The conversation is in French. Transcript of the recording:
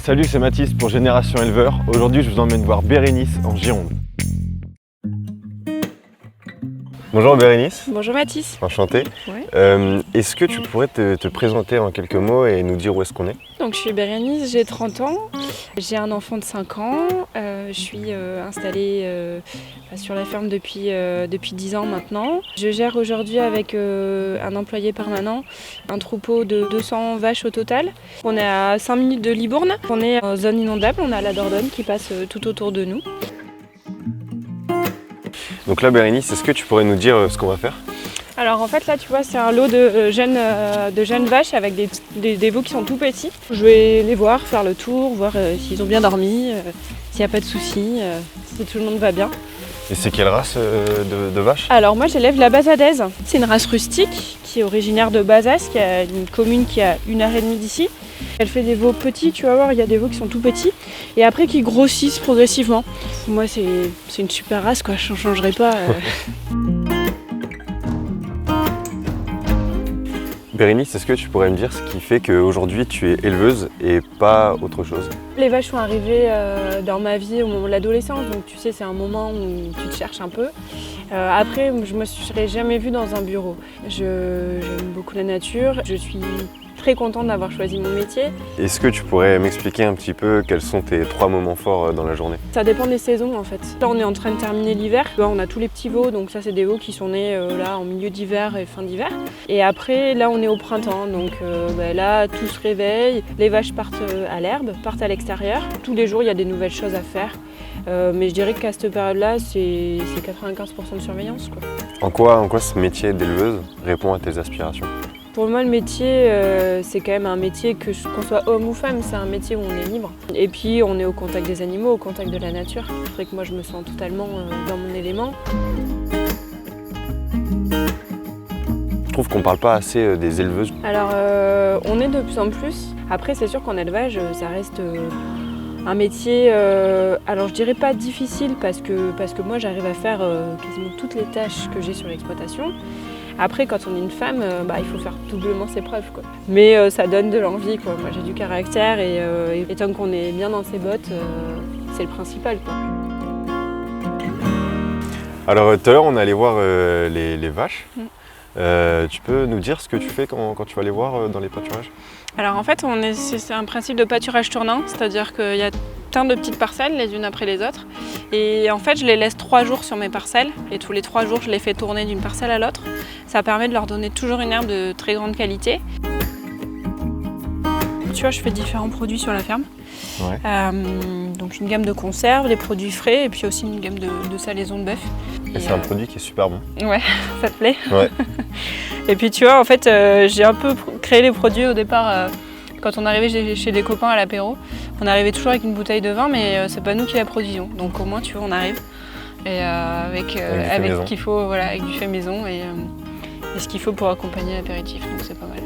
Salut, c'est Mathis pour Génération Éleveur. Aujourd'hui, je vous emmène voir Bérénice en Gironde. Bonjour Bérénice. Bonjour Mathis. Enchanté. Ouais. Est-ce que tu pourrais te présenter en quelques mots et nous dire où est-ce qu'on est? Donc je suis Bérénice, j'ai 30 ans, j'ai un enfant de 5 ans, je suis installée sur la ferme depuis 10 ans maintenant. Je gère aujourd'hui avec un employé permanent un troupeau de 200 vaches au total. On est à 5 minutes de Libourne, on est en zone inondable, on a la Dordogne qui passe tout autour de nous. Donc là Bérénice, est-ce que tu pourrais nous dire ce qu'on va faire? Alors en fait là tu vois c'est un lot de jeunes vaches avec des veaux qui sont tout petits. Je vais les voir, faire le tour, voir s'ils ont bien dormi, s'il n'y a pas de soucis, si tout le monde va bien. Et c'est quelle race de vache? Alors moi j'élève la Bazadaise. C'est une race rustique qui est originaire de Bazas, qui est une commune qui est à 1h30 d'ici. Elle fait des veaux petits, tu vas voir, il y a des veaux qui sont tout petits et après qui grossissent progressivement. Moi c'est une super race quoi, je ne changerai pas. Bérénice, est-ce que tu pourrais me dire ce qui fait qu'aujourd'hui tu es éleveuse et pas autre chose? Les vaches sont arrivées dans ma vie au moment de l'adolescence, donc tu sais c'est un moment où tu te cherches un peu. Après je me serais jamais vue dans un bureau. J'aime beaucoup la nature, je suis très contente d'avoir choisi mon métier. Est-ce que tu pourrais m'expliquer un petit peu quels sont tes 3 moments forts dans la journée? Ça dépend des saisons en fait. Là on est en train de terminer l'hiver, on a tous les petits veaux, donc ça c'est des veaux qui sont nés là en milieu d'hiver et fin d'hiver. Et après là on est au printemps, donc là tout se réveille, les vaches partent à l'herbe, partent à l'extérieur. Tous les jours il y a des nouvelles choses à faire. Mais je dirais qu'à cette période-là, c'est 95% de surveillance, quoi. En quoi ce métier d'éleveuse répond à tes aspirations? Pour moi, le métier, c'est quand même un métier qu'on soit homme ou femme, c'est un métier où on est libre. Et puis, on est au contact des animaux, au contact de la nature. C'est vrai que moi, je me sens totalement dans mon élément. Je trouve qu'on ne parle pas assez des éleveuses. Alors, on est de plus en plus. Après, c'est sûr qu'en élevage, ça reste un métier, alors je dirais pas difficile parce que moi, j'arrive à faire quasiment toutes les tâches que j'ai sur l'exploitation. Après, quand on est une femme, il faut faire doublement ses preuves, quoi. Mais ça donne de l'envie, quoi. Moi, j'ai du caractère et tant qu'on est bien dans ses bottes, c'est le principal, quoi. Alors, tout à l'heure, on est allé voir les vaches. Tu peux nous dire ce que tu fais quand tu vas les voir dans les pâturages? Alors en fait, c'est un principe de pâturage tournant, c'est-à-dire qu'il y a plein de petites parcelles les unes après les autres. Et en fait, je les laisse 3 jours sur mes parcelles et tous les 3 jours, je les fais tourner d'une parcelle à l'autre. Ça permet de leur donner toujours une herbe de très grande qualité. Tu vois, je fais différents produits sur la ferme. Ouais. Donc une gamme de conserves, des produits frais et puis aussi une gamme de salaison de bœuf. Et c'est un produit qui est super bon. Ouais, ça te plaît? Ouais. Et puis tu vois, en fait, j'ai un peu créé les produits au départ. Quand on arrivait chez des copains à l'apéro, on arrivait toujours avec une bouteille de vin, mais c'est pas nous qui la produisions. Donc au moins, tu vois, on arrive et avec ce qu'il faut, voilà, avec du fait maison et ce qu'il faut pour accompagner l'apéritif. Donc c'est pas mal.